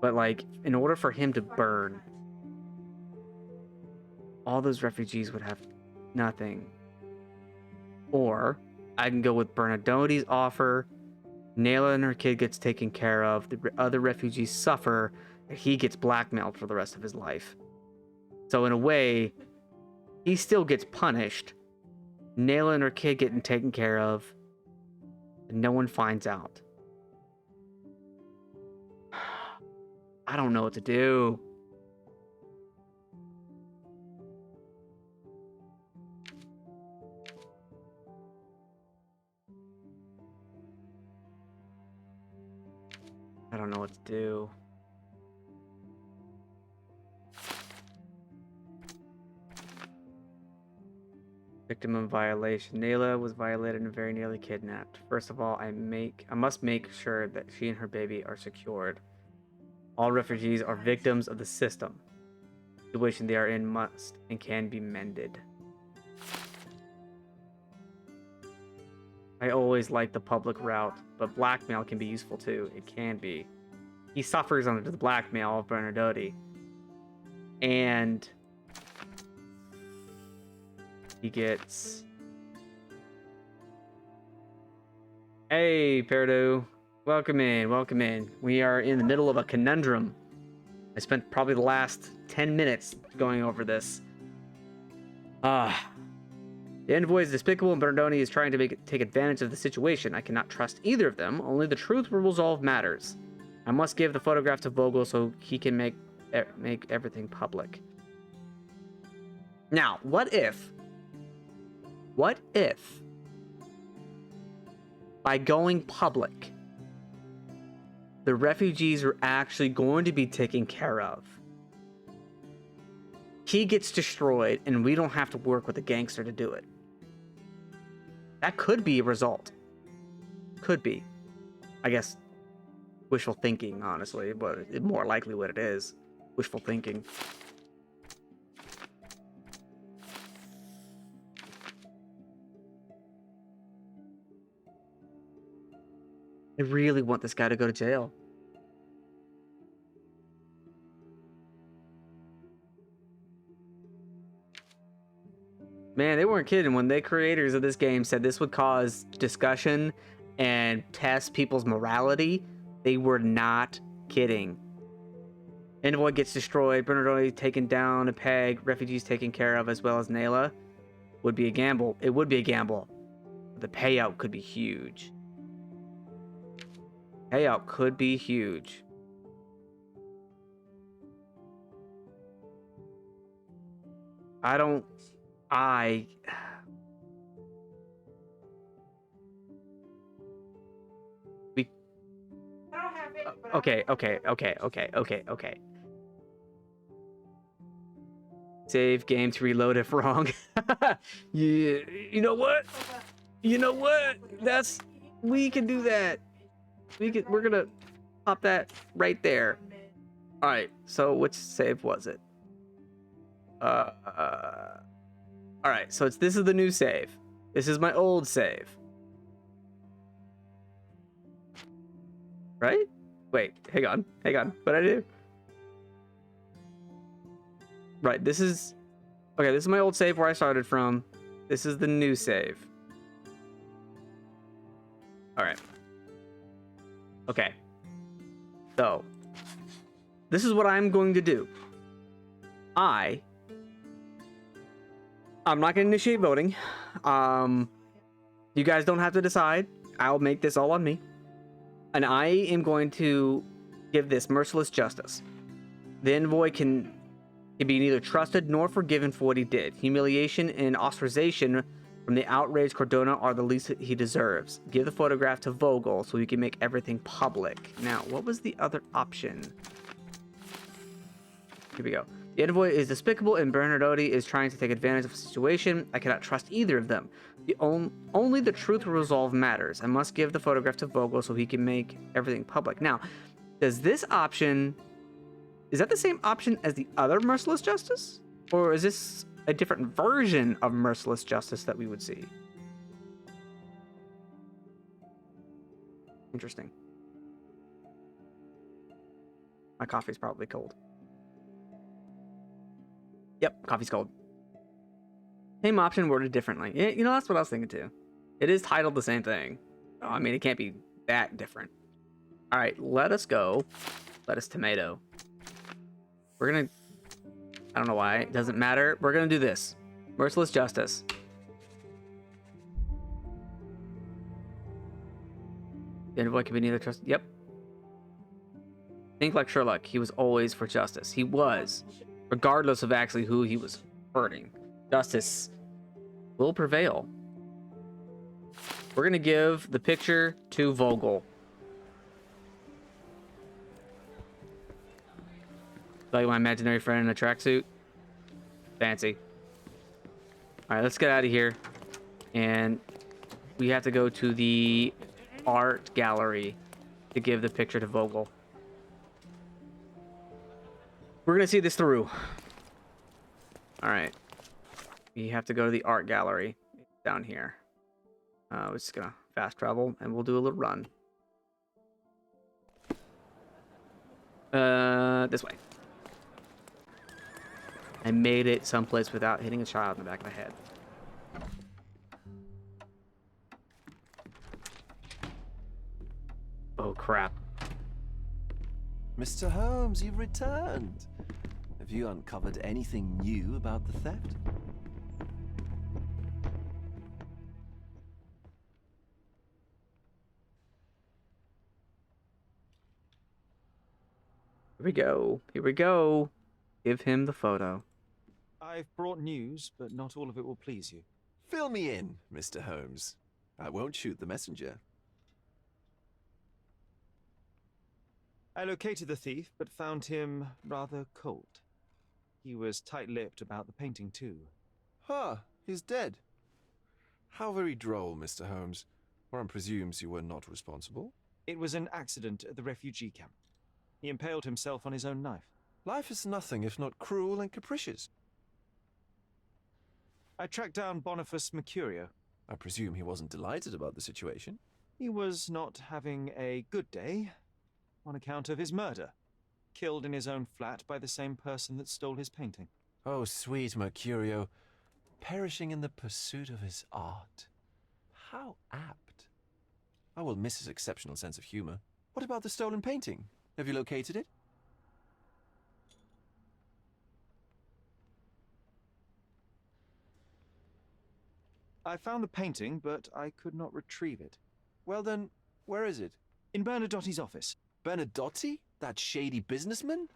But, like, in order for him to burn, all those refugees would have nothing. Or, I can go with Bernardotti's offer. Nayla and her kid gets taken care of. The other refugees suffer, and he gets blackmailed for the rest of his life. So, in a way, he still gets punished. Nayla and her kid getting taken care of. And no one finds out. I don't know what to do. I don't know what to do. Victim of violation. Nayla was violated and very nearly kidnapped. First of all, I must make sure that she and her baby are secured. All refugees are victims of the system. situation they are in must and can be mended. I always like the public route, but blackmail can be useful too. It can be. He suffers under the blackmail of Bernadotte. And he gets... Hey, Perdu. Welcome in, welcome in. We are in the middle of a conundrum. I spent probably the last 10 minutes going over this. The envoy is despicable and Bernadotte is trying to take advantage of the situation. I cannot trust either of them. Only the truth will resolve matters. I must give the photograph to Vogel so he can make everything public. Now, what if by going public, the refugees are actually going to be taken care of? He gets destroyed and we don't have to work with a gangster to do it. That could be a result. Could be. I guess wishful thinking, honestly, but it's more likely what it is. Wishful thinking. I really want this guy to go to jail. Man, they weren't kidding when the creators of this game said this would cause discussion and test people's morality. They were not kidding. Envoy gets destroyed, Bernadotte taken down a peg, refugees taken care of, as well as Nayla. Would be a gamble. It would be a gamble. The payout could be huge. Payout could be huge. Okay. Save game to reload if wrong. You know what? We can do that. We're gonna pop that right there. All right. So which save was it? All right. So this is the new save. This is my old save. Right? Wait. Hang on. What'd I do? Right. This is my old save where I started from. This is the new save. All right. Okay. So, this is what I'm going to do. I'm not going to initiate voting. You guys don't have to decide. I'll make this all on me. And I am going to give this merciless justice. The envoy can be neither trusted nor forgiven for what he did. Humiliation and ostracization from the outraged Cordona are the least he deserves. Give the photograph to Vogel so he can make everything public. Now, what was the other option? Here we go. The envoy is despicable and Bernadotte is trying to take advantage of the situation. I cannot trust either of them. Only the truth will resolve matters. I must give the photograph to Vogel so he can make everything public. Now, does this option... Is that the same option as the other merciless justice? Or is this a different version of merciless justice that we would see? Interesting. My coffee's probably cold. Yep, coffee's cold. Same option worded differently. Yeah, you know, that's what I was thinking too. It is titled the same thing. Oh, I mean, it can't be that different. All right, let us go. Lettuce, tomato. We're gonna... I don't know why. It doesn't matter. We're gonna do this. Merciless justice. The envoy can be neither trusted. Yep. Think like Sherlock. He was always for justice. He was. Regardless of actually who he was hurting. Justice will prevail. We're gonna give the picture to Vogel. Like my imaginary friend in a tracksuit. Fancy. Alright, let's get out of here. And we have to go to the art gallery to give the picture to Vogel. We're gonna see this through. All right. We have to go to the art gallery down here. We're just gonna fast travel and we'll do a little run. This way. I made it someplace without hitting a child in the back of the head. Oh crap. Mr. Holmes, you've returned. Have you uncovered anything new about the theft? Here we go. Here we go. Give him the photo. I've brought news, but not all of it will please you. Fill me in, Mr. Holmes. I won't shoot the messenger. I located the thief, but found him rather cold. He was tight-lipped about the painting, too. Huh, he's dead. How very droll, Mr. Holmes. One presumes you were not responsible. It was an accident at the refugee camp. He impaled himself on his own knife. Life is nothing if not cruel and capricious. I tracked down Boniface Mercurio. I presume he wasn't delighted about the situation. He was not having a good day on account of his murder. Killed in his own flat by the same person that stole his painting. Oh, sweet Mercurio, perishing in the pursuit of his art. How apt. I will miss his exceptional sense of humor. What about the stolen painting? Have you located it? I found the painting, but I could not retrieve it. Well then, where is it? In Bernadotti's office. Bernadotti? That shady businessman?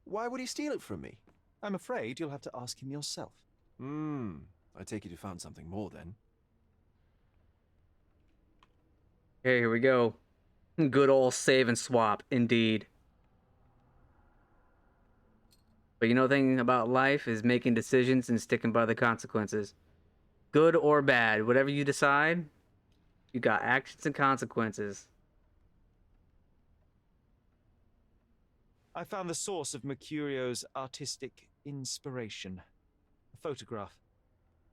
Why would he steal it from me? I'm afraid you'll have to ask him yourself. I take it you found something more then. Okay, here we go. Good old save and swap, indeed. But you know the thing about life is making decisions and sticking by the consequences. Good or bad, whatever you decide, you got actions and consequences. I found the source of Mercurio's artistic inspiration. A photograph.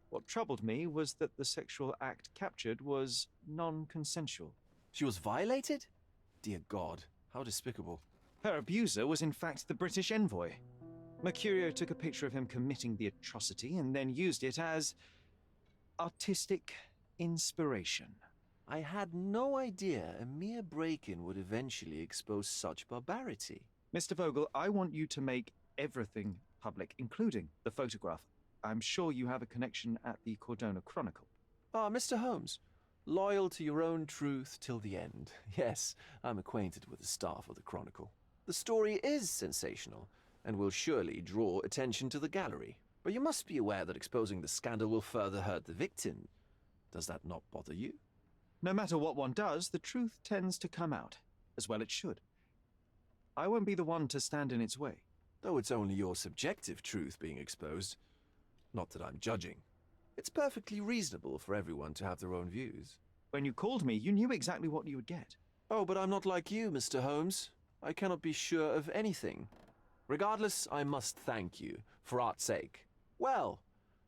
What troubled me was that the sexual act captured was non-consensual. She was violated? Dear God, how despicable. Her abuser was in fact the British envoy. Mercurio took a picture of him committing the atrocity and then used it as artistic inspiration. I had no idea a mere break-in would eventually expose such barbarity. Mr. Vogel, I want you to make everything public, including the photograph. I'm sure you have a connection at the Cordona Chronicle. Ah, Mr. Holmes, loyal to your own truth till the end. Yes, I'm acquainted with the staff of the Chronicle. The story is sensational, and will surely draw attention to the gallery. But you must be aware that exposing the scandal will further hurt the victim. Does that not bother you? No matter what one does, the truth tends to come out, as well it should. I won't be the one to stand in its way. Though it's only your subjective truth being exposed. Not that I'm judging. It's perfectly reasonable for everyone to have their own views. When you called me, you knew exactly what you would get. Oh, but I'm not like you, Mr. Holmes. I cannot be sure of anything. Regardless, I must thank you, for art's sake. Well,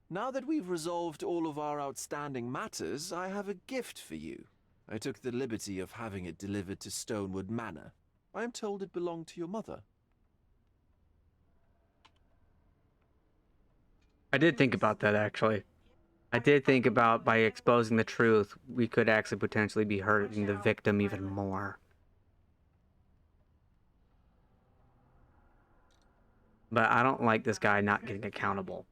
now that we've resolved all of our outstanding matters, I have a gift for you. I took the liberty of having it delivered to Stonewood Manor. I am told it belonged to your mother. I did think about that, actually. I did think about by exposing the truth, we could actually potentially be hurting the victim even more. But I don't like this guy not getting accountable.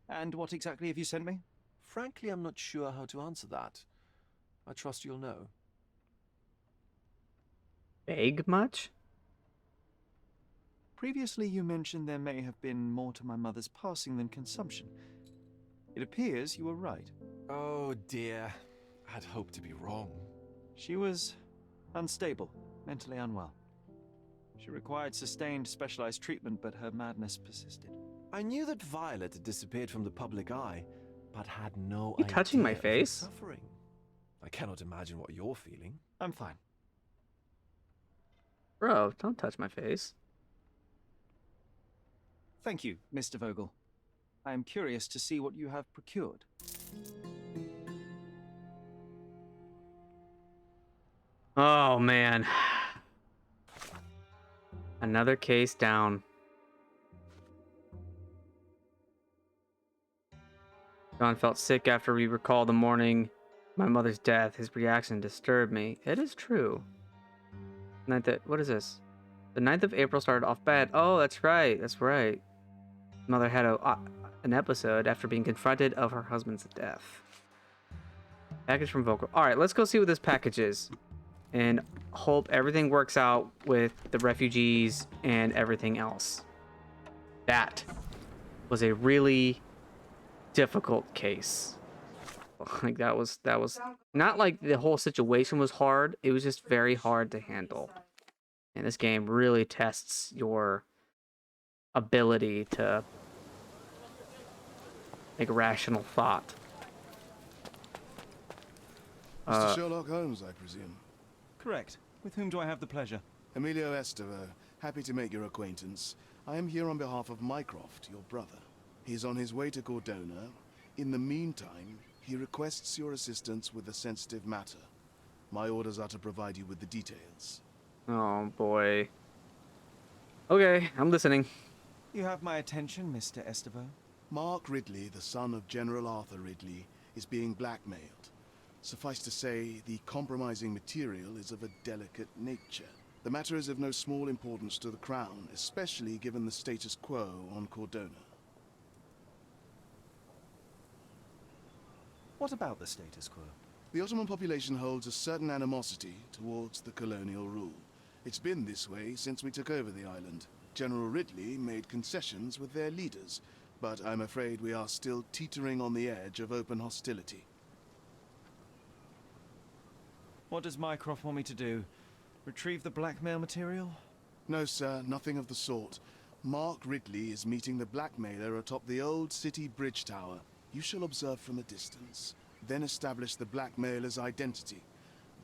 And what exactly have you sent me? Frankly, I'm not sure how to answer that. I trust you'll know. Vague much? Previously, you mentioned there may have been more to my mother's passing than consumption. It appears you were right. Oh dear. I'd hoped to be wrong. She was unstable, mentally unwell. She required sustained, specialized treatment, but her madness persisted. I knew that Violet had disappeared from the public eye, but had no You idea touching my of her face? suffering. I cannot imagine what you're feeling. I'm fine. Bro, don't touch my face. Thank you, Mr. Vogel. I am curious to see what you have procured. Oh, man. Another case down. John felt sick after we recalled the morning my mother's death. His reaction disturbed me. It is true. What is this? The 9th of April started off bad. Oh, that's right. That's right. Mother had an episode after being confronted of her husband's death. Package from Vogel. All right, let's go see what this package is. And hope everything works out with the refugees and everything else. That was a really difficult case. Like that was not like the whole situation was hard. It was just very hard to handle. And this game really tests your ability to make rational thought. Mr. Sherlock Holmes, I presume. Correct. With whom do I have the pleasure? Emilio Estevao. Happy to make your acquaintance. I am here on behalf of Mycroft, your brother. He is on his way to Cordona. In the meantime, he requests your assistance with a sensitive matter. My orders are to provide you with the details. Oh, boy. Okay, I'm listening. You have my attention, Mr. Estevao. Mark Ridley, the son of General Arthur Ridley, is being blackmailed. Suffice to say, the compromising material is of a delicate nature. The matter is of no small importance to the Crown, especially given the status quo on Cordona. What about the status quo? The Ottoman population holds a certain animosity towards the colonial rule. It's been this way since we took over the island. General Ridley made concessions with their leaders, but I'm afraid we are still teetering on the edge of open hostility. What does Mycroft want me to do? Retrieve the blackmail material? No, sir, nothing of the sort. Mark Ridley is meeting the blackmailer atop the old city bridge tower. You shall observe from a distance, then establish the blackmailer's identity.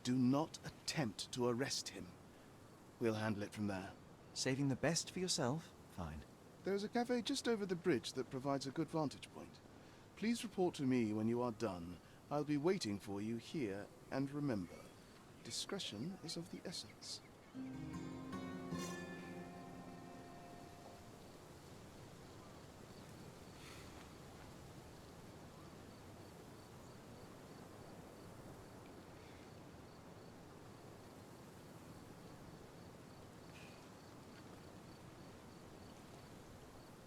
Do not attempt to arrest him. We'll handle it from there. Saving the best for yourself? Fine. There's a cafe just over the bridge that provides a good vantage point. Please report to me when you are done. I'll be waiting for you here, and remember, discretion is of the essence.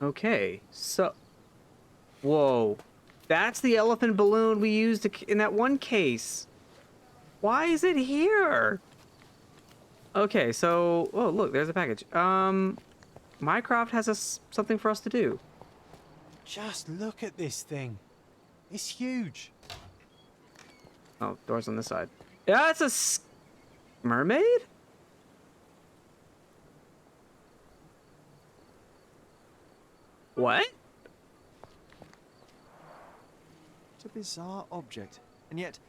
Okay, so... Whoa. That's the elephant balloon we used in that one case. Why is it here? Okay, so... Oh, look, there's a package. Mycroft has something for us to do. Just look at this thing. It's huge. Oh, door's on this side. Yeah, it's a mermaid? What? It's a bizarre object, and yet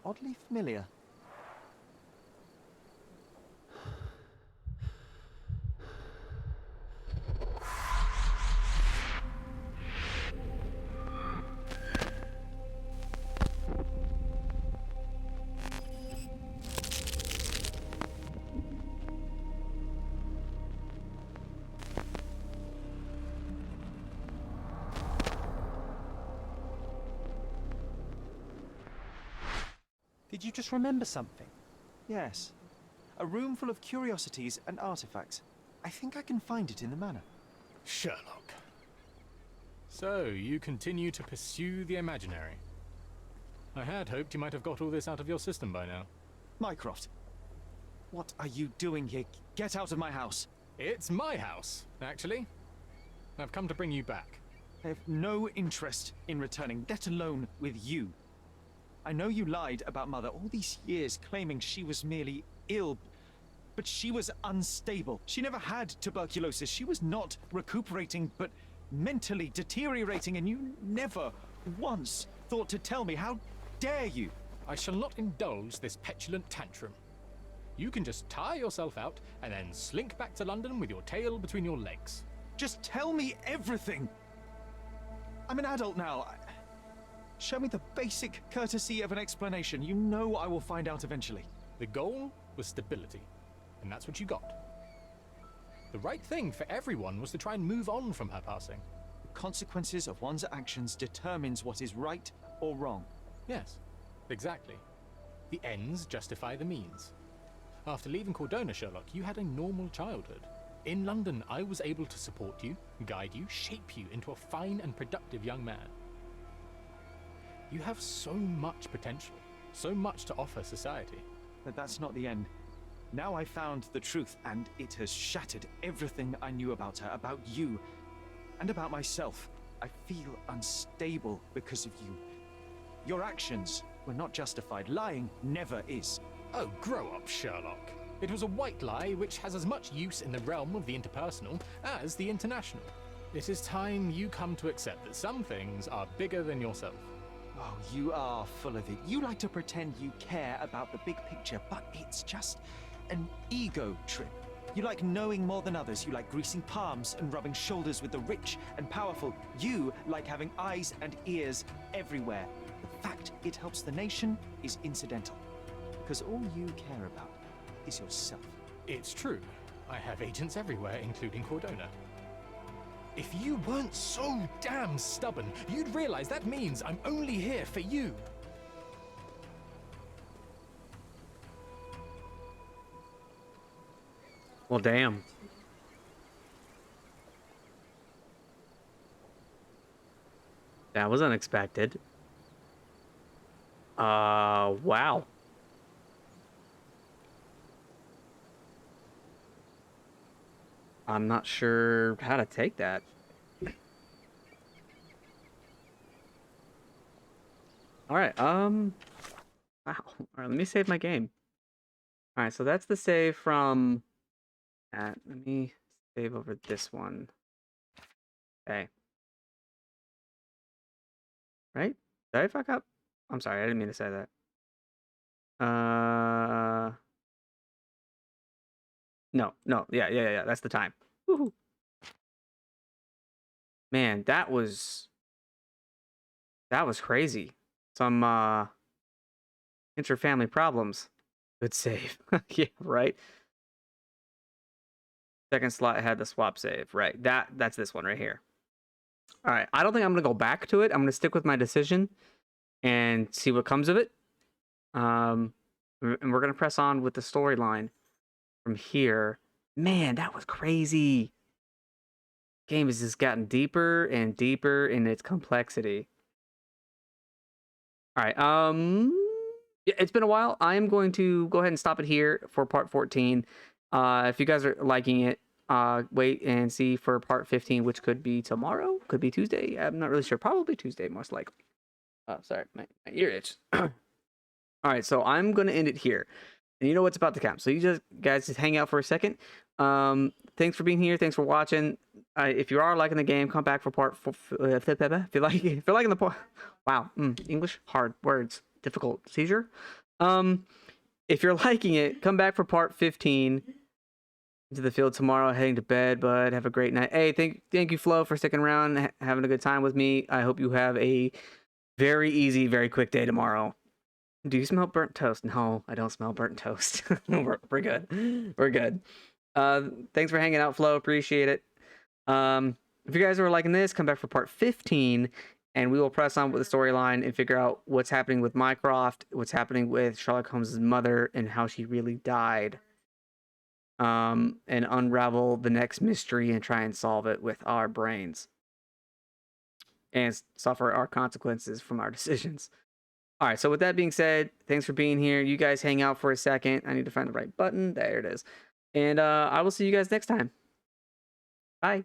oddly familiar. Did you just remember something? Yes. A room full of curiosities and artifacts. I think I can find it in the manor. Sherlock. So, you continue to pursue the imaginary. I had hoped you might have got all this out of your system by now. Mycroft, what are you doing here? Get out of my house. It's my house, actually. I've come to bring you back. I have no interest in returning, let alone with you. I know you lied about Mother all these years, claiming she was merely ill, but she was unstable. She never had tuberculosis. She was not recuperating, but mentally deteriorating, and you never once thought to tell me. How dare you? I shall not indulge this petulant tantrum. You can just tire yourself out and then slink back to London with your tail between your legs. Just tell me everything. I'm an adult now. Show me the basic courtesy of an explanation. You know I will find out eventually. The goal was stability, and that's what you got. The right thing for everyone was to try and move on from her passing. The consequences of one's actions determines what is right or wrong. Yes, exactly. The ends justify the means. After leaving Cordona, Sherlock, you had a normal childhood. In London, I was able to support you, guide you, shape you into a fine and productive young man. You have so much potential, so much to offer society. But that's not the end. Now I found the truth, and it has shattered everything I knew about her, about you, and about myself. I feel unstable because of you. Your actions were not justified. Lying never is. Oh, grow up, Sherlock. It was a white lie which has as much use in the realm of the interpersonal as the international. It is time you come to accept that some things are bigger than yourself. Oh, you are full of it. You like to pretend you care about the big picture, but it's just an ego trip. You like knowing more than others. You like greasing palms and rubbing shoulders with the rich and powerful. You like having eyes and ears everywhere. The fact it helps the nation is incidental, because all you care about is yourself. It's true. I have agents everywhere, including Cordona. If you weren't so damn stubborn, you'd realize that means I'm only here for you. Well, damn. That was unexpected. Wow. I'm not sure how to take that. All right, wow. All right, let me save my game. All right, so that's the save from that. Let me save over this one. Okay. Right? Did I fuck up? I'm sorry, I didn't mean to say that. No. Yeah. That's the time. Woohoo. Man, that was crazy. Some inter-family problems. Good save. Yeah, right. Second slot had the swap save. Right. That's this one right here. All right. I don't think I'm gonna go back to it. I'm gonna stick with my decision and see what comes of it. And we're gonna press on with the storyline from here. Man, that was crazy. Game has just gotten deeper and deeper in its complexity. All right. Yeah, it's been a while. I am going to go ahead and stop it here for part 14. If you guys are liking it, wait and see for part 15, which could be tomorrow, could be Tuesday. I'm not really sure. Probably Tuesday, most likely. Sorry, my ear itch. All right, so I'm going to end it here. And you know what's about to come. So you guys just hang out for a second. Thanks for being here. Thanks for watching. If you are liking the game, come back for part 4. If you're liking the part, wow, English hard words, difficult seizure. If you're liking it, come back for part 15. Into the field tomorrow, heading to bed, bud. Have a great night. Hey, thank you, Flo, for sticking around, having a good time with me. I hope you have a very easy, very quick day tomorrow. Do you smell burnt toast? No, I don't smell burnt toast. We're good. We're good. Thanks for hanging out, Flo. Appreciate it. If you guys are liking this, come back for part 15, and we will press on with the storyline and figure out what's happening with Mycroft, what's happening with Sherlock Holmes' mother, and how she really died. And unravel the next mystery and try and solve it with our brains. And suffer our consequences from our decisions. All right, so with that being said, thanks for being here. You guys hang out for a second. I need to find the right button. There it is. And I will see you guys next time. Bye.